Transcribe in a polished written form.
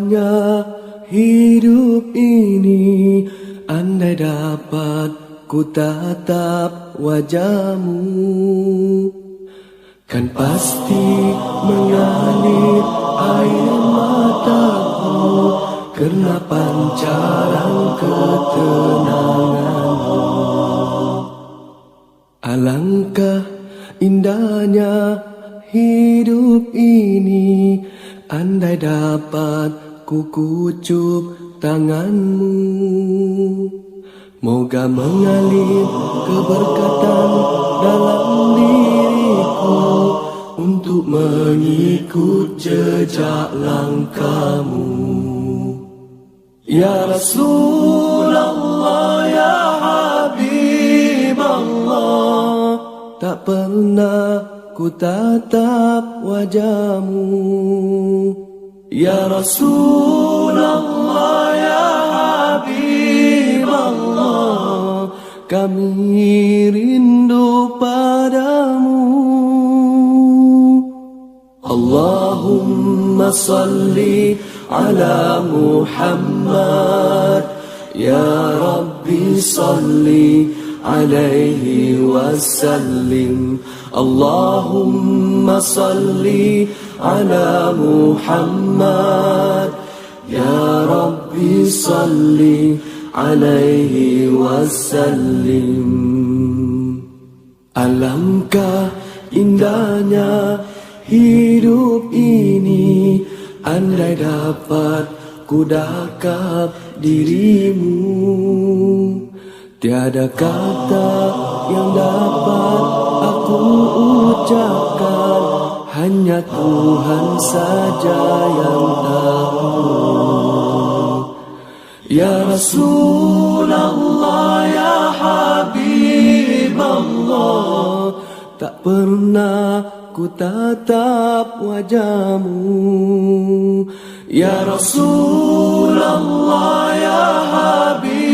Indahnya hidup ini, andai dapat ku tatap wajahmu, kan pasti mengalir air mataku karena pancaran ketenanganmu. Alangkah indahnya hidup ini, andai dapat ku kucup tanganmu. Moga mengalir keberkatan dalam diriku untuk mengikut jejak langkahmu. Ya Rasulullah, ya Habiballah, tak pernah ku tatap wajahmu. Ya Rasulullah, ya Habiballah, kami rindu padamu. Allahumma salli ala Muhammad, ya Rabbi salli alaihi wasallim. Allahumma salli ala Muhammad, ya Rabbi salli alaihi wasallim. Alangkah indahnya hidup ini, andai dapat ku dakap dirimu. Tiada kata yang dapat aku ucapkan, hanya Tuhan saja yang tahu. Ya Rasulullah, ya Habiballah, tak pernah ku tatap wajahmu. Ya Rasulullah, ya Habiballah,